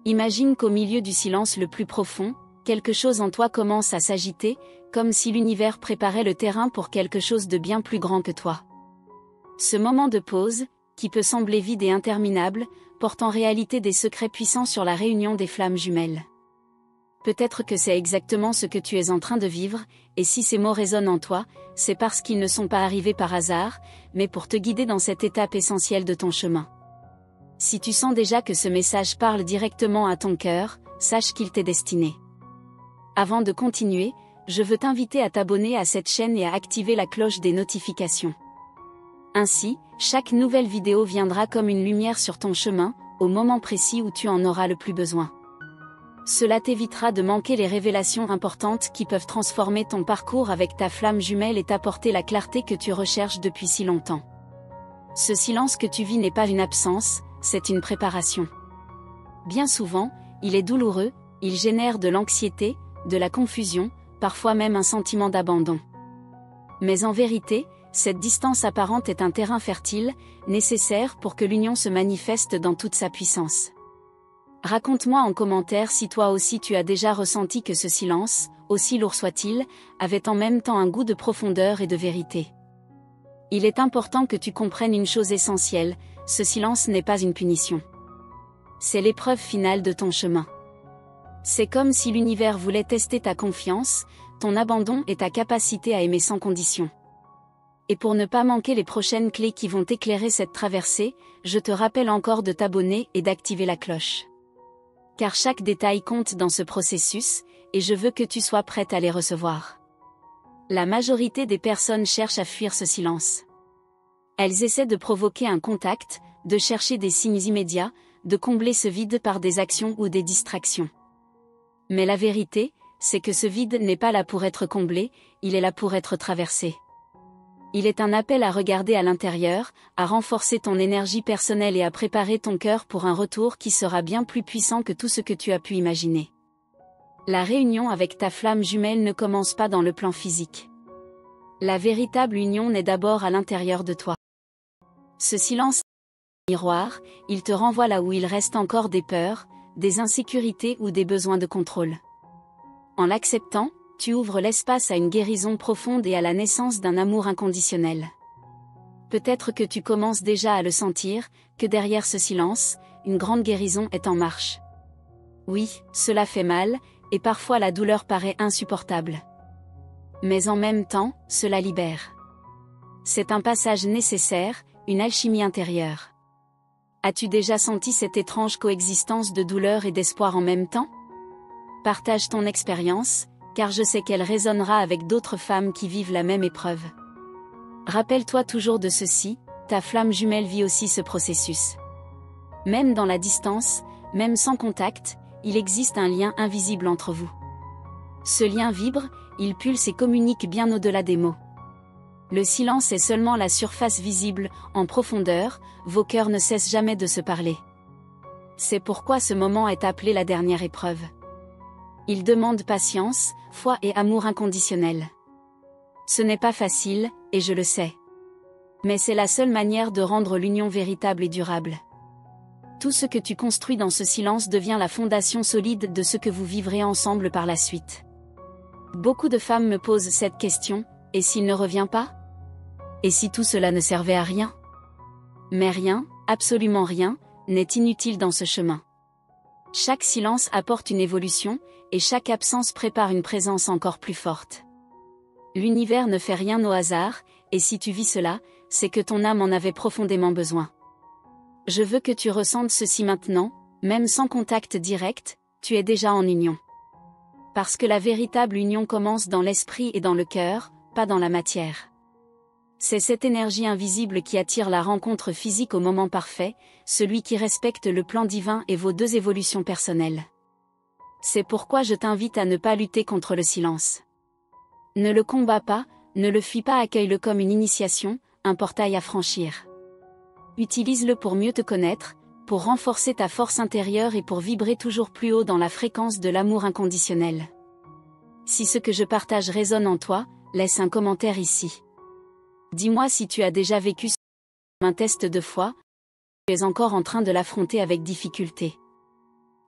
Imagine qu'au milieu du silence le plus profond, quelque chose en toi commence à s'agiter, comme si l'univers préparait le terrain pour quelque chose de bien plus grand que toi. Ce moment de pause, qui peut sembler vide et interminable, porte en réalité des secrets puissants sur la réunion des flammes jumelles. Peut-être que c'est exactement ce que tu es en train de vivre, et si ces mots résonnent en toi, c'est parce qu'ils ne sont pas arrivés par hasard, mais pour te guider dans cette étape essentielle de ton chemin. Si tu sens déjà que ce message parle directement à ton cœur, sache qu'il t'est destiné. Avant de continuer, je veux t'inviter à t'abonner à cette chaîne et à activer la cloche des notifications. Ainsi, chaque nouvelle vidéo viendra comme une lumière sur ton chemin, au moment précis où tu en auras le plus besoin. Cela t'évitera de manquer les révélations importantes qui peuvent transformer ton parcours avec ta flamme jumelle et t'apporter la clarté que tu recherches depuis si longtemps. Ce silence que tu vis n'est pas une absence, c'est une préparation. Bien souvent, il est douloureux, il génère de l'anxiété, de la confusion, parfois même un sentiment d'abandon. Mais en vérité, cette distance apparente est un terrain fertile, nécessaire pour que l'union se manifeste dans toute sa puissance. Raconte-moi en commentaire si toi aussi tu as déjà ressenti que ce silence, aussi lourd soit-il, avait en même temps un goût de profondeur et de vérité. Il est important que tu comprennes une chose essentielle, ce silence n'est pas une punition. C'est l'épreuve finale de ton chemin. C'est comme si l'univers voulait tester ta confiance, ton abandon et ta capacité à aimer sans condition. Et pour ne pas manquer les prochaines clés qui vont éclairer cette traversée, je te rappelle encore de t'abonner et d'activer la cloche. Car chaque détail compte dans ce processus, et je veux que tu sois prête à les recevoir. La majorité des personnes cherchent à fuir ce silence. Elles essaient de provoquer un contact, de chercher des signes immédiats, de combler ce vide par des actions ou des distractions. Mais la vérité, c'est que ce vide n'est pas là pour être comblé, il est là pour être traversé. Il est un appel à regarder à l'intérieur, à renforcer ton énergie personnelle et à préparer ton cœur pour un retour qui sera bien plus puissant que tout ce que tu as pu imaginer. La réunion avec ta flamme jumelle ne commence pas dans le plan physique. La véritable union naît d'abord à l'intérieur de toi. Ce silence est un miroir, il te renvoie là où il reste encore des peurs, des insécurités ou des besoins de contrôle. En l'acceptant, tu ouvres l'espace à une guérison profonde et à la naissance d'un amour inconditionnel. Peut-être que tu commences déjà à le sentir, que derrière ce silence, une grande guérison est en marche. Oui, cela fait mal, et parfois la douleur paraît insupportable. Mais en même temps, cela libère. C'est un passage nécessaire, une alchimie intérieure. As-tu déjà senti cette étrange coexistence de douleur et d'espoir en même temps? Partage ton expérience, car je sais qu'elle résonnera avec d'autres femmes qui vivent la même épreuve. Rappelle-toi toujours de ceci, ta flamme jumelle vit aussi ce processus. Même dans la distance, même sans contact, il existe un lien invisible entre vous. Ce lien vibre, il pulse et communique bien au-delà des mots. Le silence est seulement la surface visible, en profondeur, vos cœurs ne cessent jamais de se parler. C'est pourquoi ce moment est appelé la dernière épreuve. Il demande patience, foi et amour inconditionnel. Ce n'est pas facile, et je le sais. Mais c'est la seule manière de rendre l'union véritable et durable. Tout ce que tu construis dans ce silence devient la fondation solide de ce que vous vivrez ensemble par la suite. Beaucoup de femmes me posent cette question, et s'il ne revient pas? Et si tout cela ne servait à rien? Mais rien, absolument rien, n'est inutile dans ce chemin. Chaque silence apporte une évolution, et chaque absence prépare une présence encore plus forte. L'univers ne fait rien au hasard, et si tu vis cela, c'est que ton âme en avait profondément besoin. Je veux que tu ressentes ceci maintenant, même sans contact direct, tu es déjà en union. Parce que la véritable union commence dans l'esprit et dans le cœur, pas dans la matière. C'est cette énergie invisible qui attire la rencontre physique au moment parfait, celui qui respecte le plan divin et vos deux évolutions personnelles. C'est pourquoi je t'invite à ne pas lutter contre le silence. Ne le combats pas, ne le fuis pas, accueille-le comme une initiation, un portail à franchir. Utilise-le pour mieux te connaître, pour renforcer ta force intérieure et pour vibrer toujours plus haut dans la fréquence de l'amour inconditionnel. Si ce que je partage résonne en toi, laisse un commentaire ici. Dis-moi si tu as déjà vécu un test de foi, tu es encore en train de l'affronter avec difficulté.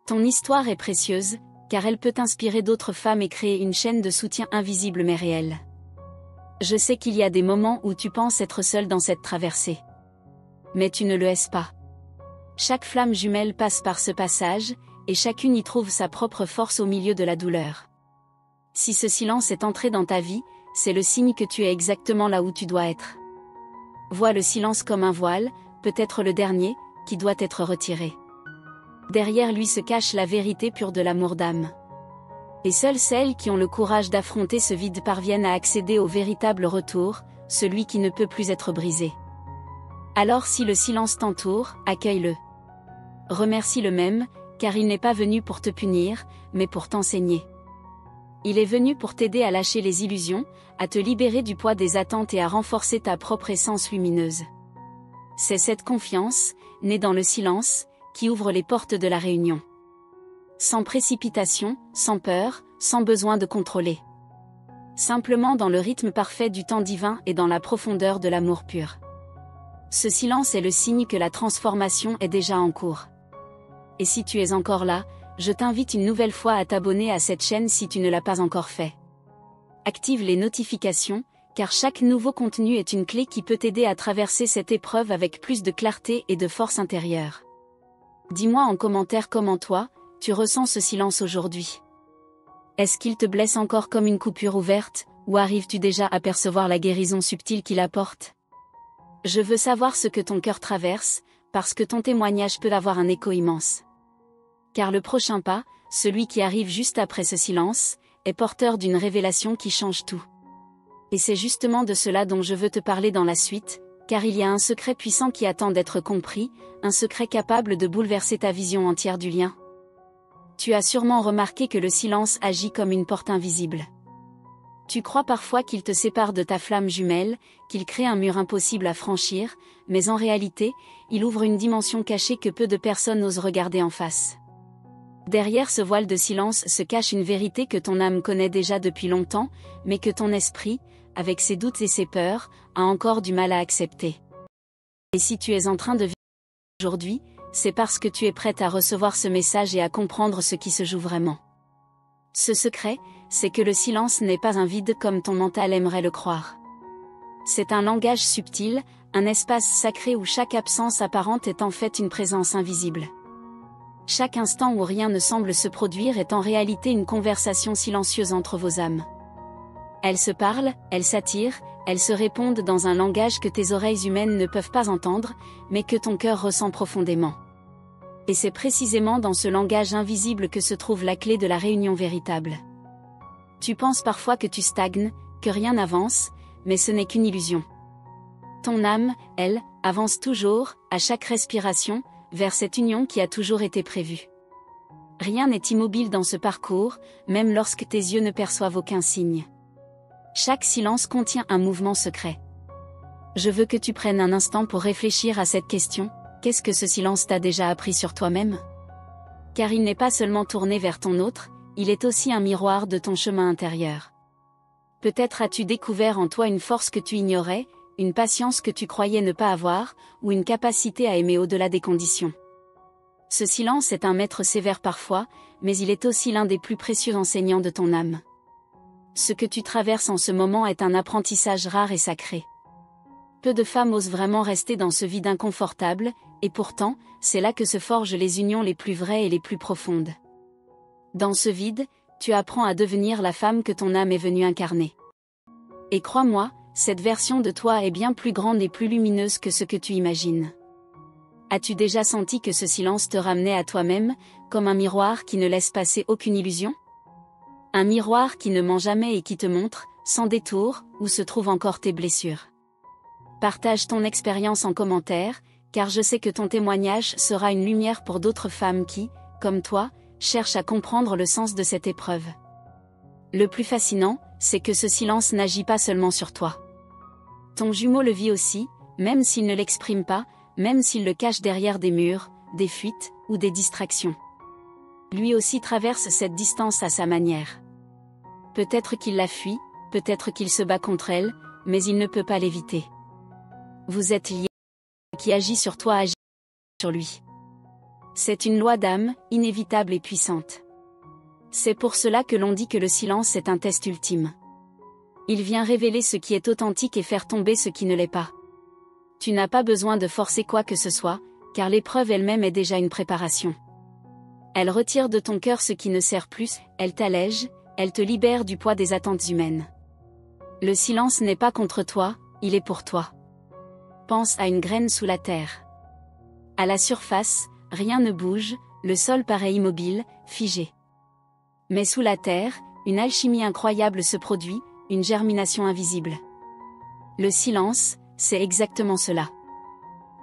Ton histoire est précieuse, car elle peut inspirer d'autres femmes et créer une chaîne de soutien invisible mais réelle. Je sais qu'il y a des moments où tu penses être seule dans cette traversée. Mais tu ne le es pas. Chaque flamme jumelle passe par ce passage, et chacune y trouve sa propre force au milieu de la douleur. Si ce silence est entré dans ta vie, c'est le signe que tu es exactement là où tu dois être. Vois le silence comme un voile, peut-être le dernier, qui doit être retiré. Derrière lui se cache la vérité pure de l'amour d'âme. Et seules celles qui ont le courage d'affronter ce vide parviennent à accéder au véritable retour, celui qui ne peut plus être brisé. Alors si le silence t'entoure, accueille-le. Remercie-le même, car il n'est pas venu pour te punir, mais pour t'enseigner. Il est venu pour t'aider à lâcher les illusions, à te libérer du poids des attentes et à renforcer ta propre essence lumineuse. C'est cette confiance, née dans le silence, qui ouvre les portes de la réunion. Sans précipitation, sans peur, sans besoin de contrôler. Simplement dans le rythme parfait du temps divin et dans la profondeur de l'amour pur. Ce silence est le signe que la transformation est déjà en cours. Et si tu es encore là, je t'invite une nouvelle fois à t'abonner à cette chaîne si tu ne l'as pas encore fait. Active les notifications, car chaque nouveau contenu est une clé qui peut t'aider à traverser cette épreuve avec plus de clarté et de force intérieure. Dis-moi en commentaire comment toi, tu ressens ce silence aujourd'hui. Est-ce qu'il te blesse encore comme une coupure ouverte, ou arrives-tu déjà à percevoir la guérison subtile qu'il apporte? Je veux savoir ce que ton cœur traverse, parce que ton témoignage peut avoir un écho immense. Car le prochain pas, celui qui arrive juste après ce silence, est porteur d'une révélation qui change tout. Et c'est justement de cela dont je veux te parler dans la suite, car il y a un secret puissant qui attend d'être compris, un secret capable de bouleverser ta vision entière du lien. Tu as sûrement remarqué que le silence agit comme une porte invisible. Tu crois parfois qu'il te sépare de ta flamme jumelle, qu'il crée un mur impossible à franchir, mais en réalité, il ouvre une dimension cachée que peu de personnes osent regarder en face. Derrière ce voile de silence se cache une vérité que ton âme connaît déjà depuis longtemps, mais que ton esprit, avec ses doutes et ses peurs, a encore du mal à accepter. Et si tu es en train de vivre aujourd'hui, c'est parce que tu es prête à recevoir ce message et à comprendre ce qui se joue vraiment. Ce secret, c'est que le silence n'est pas un vide comme ton mental aimerait le croire. C'est un langage subtil, un espace sacré où chaque absence apparente est en fait une présence invisible. Chaque instant où rien ne semble se produire est en réalité une conversation silencieuse entre vos âmes. Elles se parlent, elles s'attirent, elles se répondent dans un langage que tes oreilles humaines ne peuvent pas entendre, mais que ton cœur ressent profondément. Et c'est précisément dans ce langage invisible que se trouve la clé de la réunion véritable. Tu penses parfois que tu stagnes, que rien n'avance, mais ce n'est qu'une illusion. Ton âme, elle, avance toujours, à chaque respiration, vers cette union qui a toujours été prévue. Rien n'est immobile dans ce parcours, même lorsque tes yeux ne perçoivent aucun signe. Chaque silence contient un mouvement secret. Je veux que tu prennes un instant pour réfléchir à cette question, qu'est-ce que ce silence t'a déjà appris sur toi-même? Car il n'est pas seulement tourné vers ton autre, il est aussi un miroir de ton chemin intérieur. Peut-être as-tu découvert en toi une force que tu ignorais, une patience que tu croyais ne pas avoir, ou une capacité à aimer au-delà des conditions. Ce silence est un maître sévère parfois, mais il est aussi l'un des plus précieux enseignants de ton âme. Ce que tu traverses en ce moment est un apprentissage rare et sacré. Peu de femmes osent vraiment rester dans ce vide inconfortable, et pourtant, c'est là que se forgent les unions les plus vraies et les plus profondes. Dans ce vide, tu apprends à devenir la femme que ton âme est venue incarner. Et crois-moi, cette version de toi est bien plus grande et plus lumineuse que ce que tu imagines. As-tu déjà senti que ce silence te ramenait à toi-même, comme un miroir qui ne laisse passer aucune illusion? Un miroir qui ne ment jamais et qui te montre, sans détour, où se trouvent encore tes blessures. Partage ton expérience en commentaire, car je sais que ton témoignage sera une lumière pour d'autres femmes qui, comme toi, cherchent à comprendre le sens de cette épreuve. Le plus fascinant, c'est que ce silence n'agit pas seulement sur toi. Ton jumeau le vit aussi, même s'il ne l'exprime pas, même s'il le cache derrière des murs, des fuites, ou des distractions. Lui aussi traverse cette distance à sa manière. Peut-être qu'il la fuit, peut-être qu'il se bat contre elle, mais il ne peut pas l'éviter. Vous êtes liés. Ce qui agit sur toi agit sur lui. C'est une loi d'âme, inévitable et puissante. C'est pour cela que l'on dit que le silence est un test ultime. Il vient révéler ce qui est authentique et faire tomber ce qui ne l'est pas. Tu n'as pas besoin de forcer quoi que ce soit, car l'épreuve elle-même est déjà une préparation. Elle retire de ton cœur ce qui ne sert plus, elle t'allège, elle te libère du poids des attentes humaines. Le silence n'est pas contre toi, il est pour toi. Pense à une graine sous la terre. À la surface, rien ne bouge, le sol paraît immobile, figé. Mais sous la terre, une alchimie incroyable se produit, une germination invisible. Le silence, c'est exactement cela.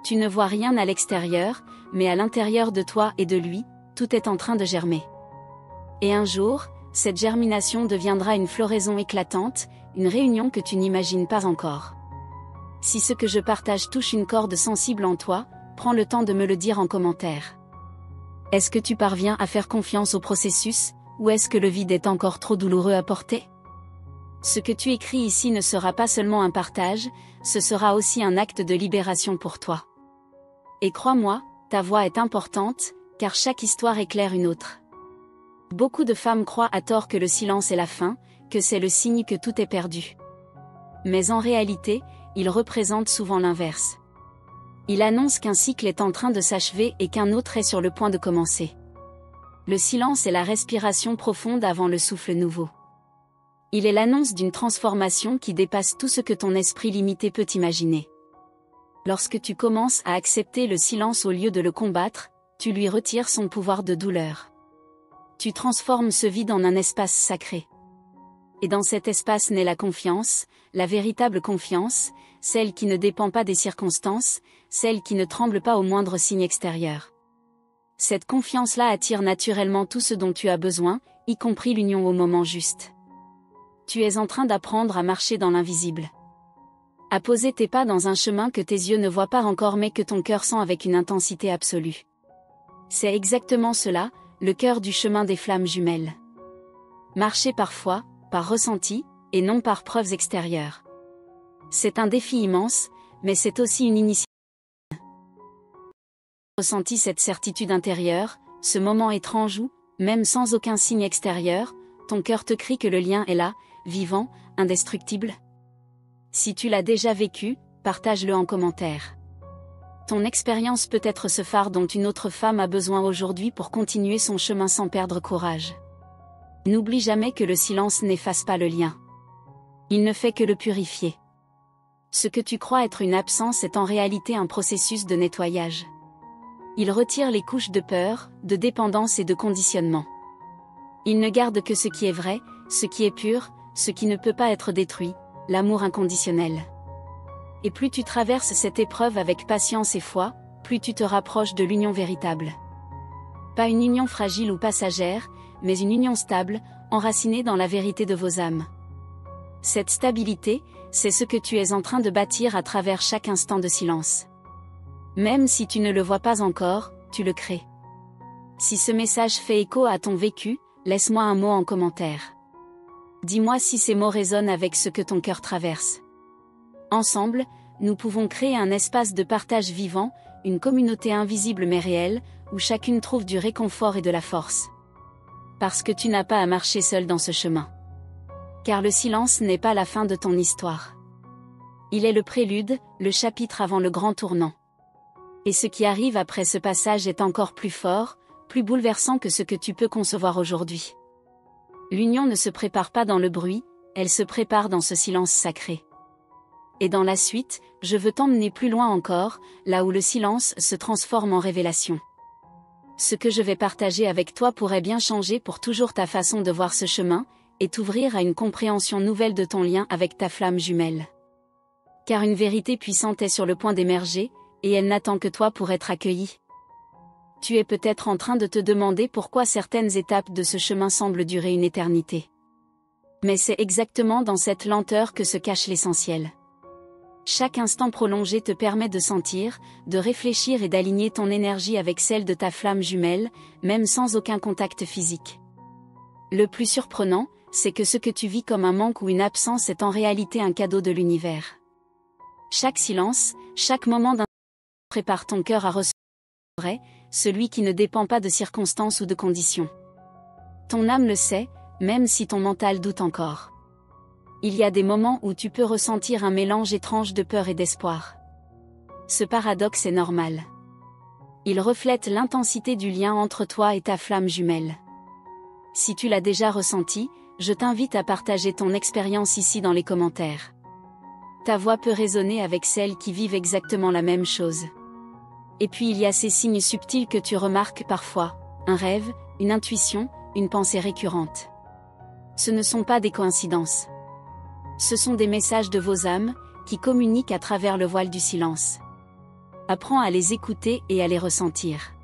Tu ne vois rien à l'extérieur, mais à l'intérieur de toi et de lui, tout est en train de germer. Et un jour, cette germination deviendra une floraison éclatante, une réunion que tu n'imagines pas encore. Si ce que je partage touche une corde sensible en toi, prends le temps de me le dire en commentaire. Est-ce que tu parviens à faire confiance au processus, ou est-ce que le vide est encore trop douloureux à porter? Ce que tu écris ici ne sera pas seulement un partage, ce sera aussi un acte de libération pour toi. Et crois-moi, ta voix est importante, car chaque histoire éclaire une autre. Beaucoup de femmes croient à tort que le silence est la fin, que c'est le signe que tout est perdu. Mais en réalité, il représente souvent l'inverse. Il annonce qu'un cycle est en train de s'achever et qu'un autre est sur le point de commencer. Le silence est la respiration profonde avant le souffle nouveau. Il est l'annonce d'une transformation qui dépasse tout ce que ton esprit limité peut imaginer. Lorsque tu commences à accepter le silence au lieu de le combattre, tu lui retires son pouvoir de douleur. Tu transformes ce vide en un espace sacré. Et dans cet espace naît la confiance, la véritable confiance, celle qui ne dépend pas des circonstances, celle qui ne tremble pas au moindre signe extérieur. Cette confiance-là attire naturellement tout ce dont tu as besoin, y compris l'union au moment juste. Tu es en train d'apprendre à marcher dans l'invisible. À poser tes pas dans un chemin que tes yeux ne voient pas encore mais que ton cœur sent avec une intensité absolue. C'est exactement cela, le cœur du chemin des flammes jumelles. Marcher parfois, par ressenti, et non par preuves extérieures. C'est un défi immense, mais c'est aussi une initiative. Ressenti cette certitude intérieure, ce moment étrange où, même sans aucun signe extérieur, ton cœur te crie que le lien est là, vivant, indestructible. Si tu l'as déjà vécu, partage-le en commentaire. Ton expérience peut être ce phare dont une autre femme a besoin aujourd'hui pour continuer son chemin sans perdre courage. N'oublie jamais que le silence n'efface pas le lien. Il ne fait que le purifier. Ce que tu crois être une absence est en réalité un processus de nettoyage. Il retire les couches de peur, de dépendance et de conditionnement. Il ne garde que ce qui est vrai, ce qui est pur, ce qui ne peut pas être détruit, l'amour inconditionnel. Et plus tu traverses cette épreuve avec patience et foi, plus tu te rapproches de l'union véritable. Pas une union fragile ou passagère, mais une union stable, enracinée dans la vérité de vos âmes. Cette stabilité, c'est ce que tu es en train de bâtir à travers chaque instant de silence. Même si tu ne le vois pas encore, tu le crées. Si ce message fait écho à ton vécu, laisse-moi un mot en commentaire. Dis-moi si ces mots résonnent avec ce que ton cœur traverse. Ensemble, nous pouvons créer un espace de partage vivant, une communauté invisible mais réelle, où chacune trouve du réconfort et de la force. Parce que tu n'as pas à marcher seul dans ce chemin. Car le silence n'est pas la fin de ton histoire. Il est le prélude, le chapitre avant le grand tournant. Et ce qui arrive après ce passage est encore plus fort, plus bouleversant que ce que tu peux concevoir aujourd'hui. L'union ne se prépare pas dans le bruit, elle se prépare dans ce silence sacré. Et dans la suite, je veux t'emmener plus loin encore, là où le silence se transforme en révélation. Ce que je vais partager avec toi pourrait bien changer pour toujours ta façon de voir ce chemin, et t'ouvrir à une compréhension nouvelle de ton lien avec ta flamme jumelle. Car une vérité puissante est sur le point d'émerger, et elle n'attend que toi pour être accueillie. Tu es peut-être en train de te demander pourquoi certaines étapes de ce chemin semblent durer une éternité. Mais c'est exactement dans cette lenteur que se cache l'essentiel. Chaque instant prolongé te permet de sentir, de réfléchir et d'aligner ton énergie avec celle de ta flamme jumelle, même sans aucun contact physique. Le plus surprenant, c'est que ce que tu vis comme un manque ou une absence est en réalité un cadeau de l'univers. Chaque silence, chaque moment d'un prépare ton cœur à recevoir vrai, celui qui ne dépend pas de circonstances ou de conditions. Ton âme le sait, même si ton mental doute encore. Il y a des moments où tu peux ressentir un mélange étrange de peur et d'espoir. Ce paradoxe est normal. Il reflète l'intensité du lien entre toi et ta flamme jumelle. Si tu l'as déjà ressenti, je t'invite à partager ton expérience ici dans les commentaires. Ta voix peut résonner avec celles qui vivent exactement la même chose. Et puis il y a ces signes subtils que tu remarques parfois, un rêve, une intuition, une pensée récurrente. Ce ne sont pas des coïncidences. Ce sont des messages de vos âmes, qui communiquent à travers le voile du silence. Apprends à les écouter et à les ressentir.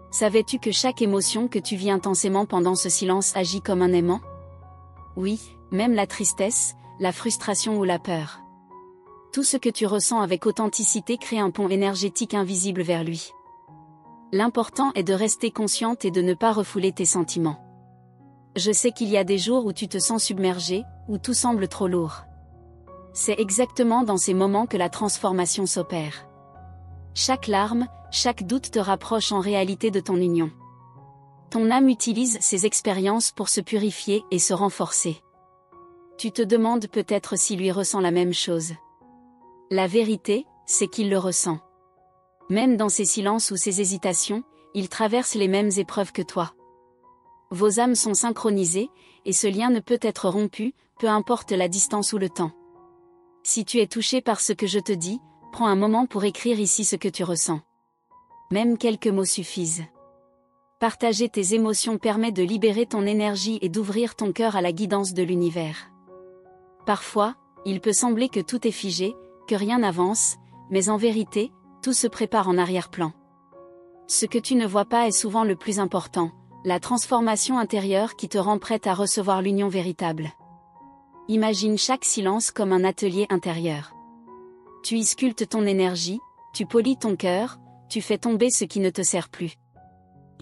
Savais-tu que chaque émotion que tu vis intensément pendant ce silence agit comme un aimant? Oui, même la tristesse, la frustration ou la peur. Tout ce que tu ressens avec authenticité crée un pont énergétique invisible vers lui. L'important est de rester consciente et de ne pas refouler tes sentiments. Je sais qu'il y a des jours où tu te sens submergé, où tout semble trop lourd. C'est exactement dans ces moments que la transformation s'opère. Chaque larme, chaque doute te rapproche en réalité de ton union. Ton âme utilise ces expériences pour se purifier et se renforcer. Tu te demandes peut-être si lui ressent la même chose. La vérité, c'est qu'il le ressent. Même dans ses silences ou ses hésitations, il traverse les mêmes épreuves que toi. Vos âmes sont synchronisées, et ce lien ne peut être rompu, peu importe la distance ou le temps. Si tu es touché par ce que je te dis, prends un moment pour écrire ici ce que tu ressens. Même quelques mots suffisent. Partager tes émotions permet de libérer ton énergie et d'ouvrir ton cœur à la guidance de l'univers. Parfois, il peut sembler que tout est figé, que rien n'avance, mais en vérité, tout se prépare en arrière-plan. Ce que tu ne vois pas est souvent le plus important, la transformation intérieure qui te rend prête à recevoir l'union véritable. Imagine chaque silence comme un atelier intérieur. Tu y sculptes ton énergie, tu polis ton cœur, tu fais tomber ce qui ne te sert plus.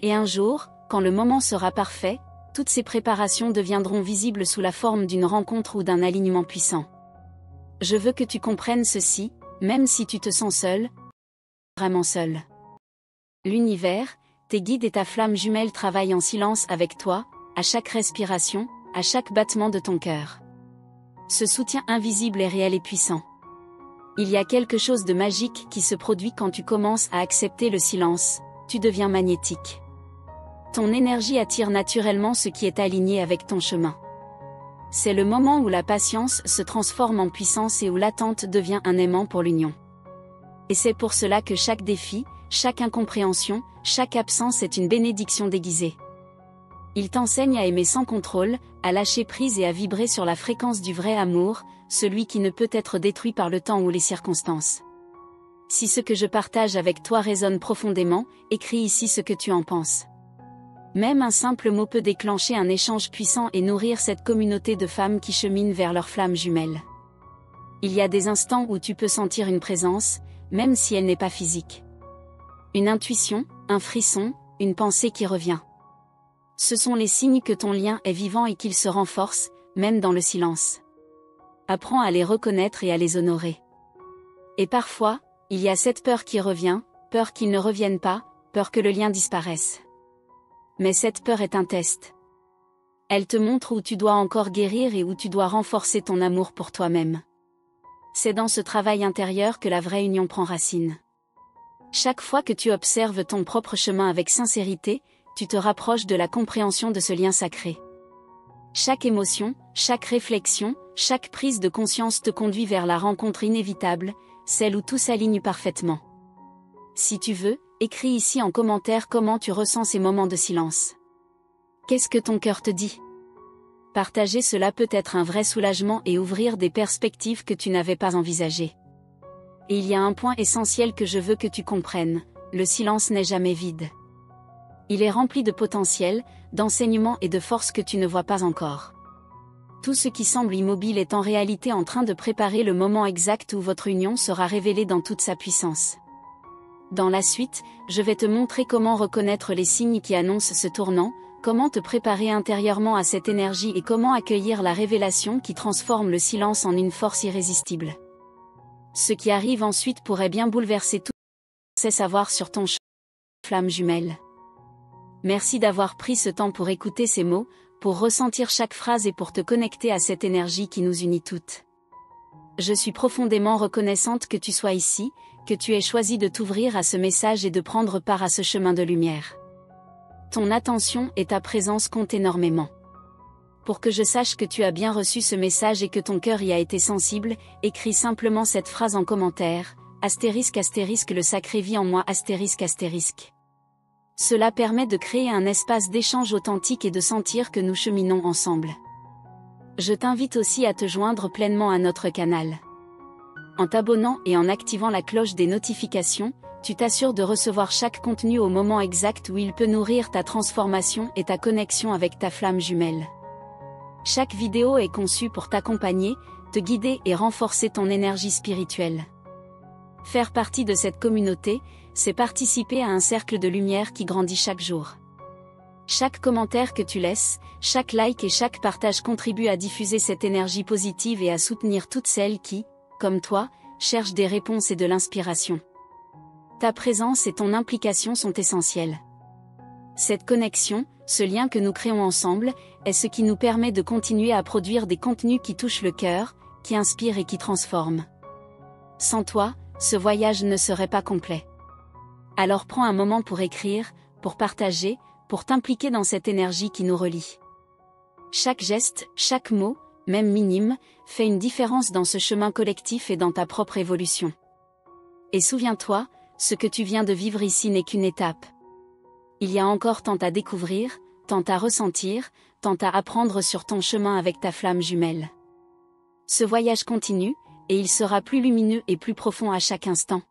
Et un jour, quand le moment sera parfait, toutes ces préparations deviendront visibles sous la forme d'une rencontre ou d'un alignement puissant. Je veux que tu comprennes ceci, même si tu te sens seul, vraiment seul. L'univers, tes guides et ta flamme jumelle travaillent en silence avec toi, à chaque respiration, à chaque battement de ton cœur. Ce soutien invisible est réel et puissant. Il y a quelque chose de magique qui se produit quand tu commences à accepter le silence, tu deviens magnétique. Ton énergie attire naturellement ce qui est aligné avec ton chemin. C'est le moment où la patience se transforme en puissance et où l'attente devient un aimant pour l'union. Et c'est pour cela que chaque défi, chaque incompréhension, chaque absence est une bénédiction déguisée. Il t'enseigne à aimer sans contrôle, à lâcher prise et à vibrer sur la fréquence du vrai amour, celui qui ne peut être détruit par le temps ou les circonstances. Si ce que je partage avec toi résonne profondément, écris ici ce que tu en penses. Même un simple mot peut déclencher un échange puissant et nourrir cette communauté de femmes qui cheminent vers leur flamme jumelle. Il y a des instants où tu peux sentir une présence, même si elle n'est pas physique. Une intuition, un frisson, une pensée qui revient. Ce sont les signes que ton lien est vivant et qu'il se renforce, même dans le silence. Apprends à les reconnaître et à les honorer. Et parfois, il y a cette peur qui revient, peur qu'ils ne reviennent pas, peur que le lien disparaisse. Mais cette peur est un test. Elle te montre où tu dois encore guérir et où tu dois renforcer ton amour pour toi-même. C'est dans ce travail intérieur que la vraie union prend racine. Chaque fois que tu observes ton propre chemin avec sincérité, tu te rapproches de la compréhension de ce lien sacré. Chaque émotion, chaque réflexion, chaque prise de conscience te conduit vers la rencontre inévitable, celle où tout s'aligne parfaitement. Si tu veux, écris ici en commentaire comment tu ressens ces moments de silence. Qu'est-ce que ton cœur te dit? Partager cela peut être un vrai soulagement et ouvrir des perspectives que tu n'avais pas envisagées. Et il y a un point essentiel que je veux que tu comprennes, le silence n'est jamais vide. Il est rempli de potentiel, d'enseignements et de forces que tu ne vois pas encore. Tout ce qui semble immobile est en réalité en train de préparer le moment exact où votre union sera révélée dans toute sa puissance. Dans la suite, je vais te montrer comment reconnaître les signes qui annoncent ce tournant, comment te préparer intérieurement à cette énergie et comment accueillir la révélation qui transforme le silence en une force irrésistible. Ce qui arrive ensuite pourrait bien bouleverser tout ce que tu sais savoir sur ton chemin. flamme jumelle. Merci d'avoir pris ce temps pour écouter ces mots, pour ressentir chaque phrase et pour te connecter à cette énergie qui nous unit toutes. Je suis profondément reconnaissante que tu sois ici, que tu aies choisi de t'ouvrir à ce message et de prendre part à ce chemin de lumière. Ton attention et ta présence comptent énormément. Pour que je sache que tu as bien reçu ce message et que ton cœur y a été sensible, écris simplement cette phrase en commentaire, ***, le sacré vit en moi ***. Cela permet de créer un espace d'échange authentique et de sentir que nous cheminons ensemble. Je t'invite aussi à te joindre pleinement à notre canal. En t'abonnant et en activant la cloche des notifications, tu t'assures de recevoir chaque contenu au moment exact où il peut nourrir ta transformation et ta connexion avec ta flamme jumelle. Chaque vidéo est conçue pour t'accompagner, te guider et renforcer ton énergie spirituelle. Faire partie de cette communauté, c'est participer à un cercle de lumière qui grandit chaque jour. Chaque commentaire que tu laisses, chaque like et chaque partage contribue à diffuser cette énergie positive et à soutenir toutes celles qui, comme toi, cherchent des réponses et de l'inspiration. Ta présence et ton implication sont essentielles. Cette connexion, ce lien que nous créons ensemble, est ce qui nous permet de continuer à produire des contenus qui touchent le cœur, qui inspirent et qui transforment. Sans toi, ce voyage ne serait pas complet. Alors prends un moment pour écrire, pour partager, pour t'impliquer dans cette énergie qui nous relie. Chaque geste, chaque mot, même minime, fait une différence dans ce chemin collectif et dans ta propre évolution. Et souviens-toi, ce que tu viens de vivre ici n'est qu'une étape. Il y a encore tant à découvrir, tant à ressentir, tant à apprendre sur ton chemin avec ta flamme jumelle. Ce voyage continue, et il sera plus lumineux et plus profond à chaque instant.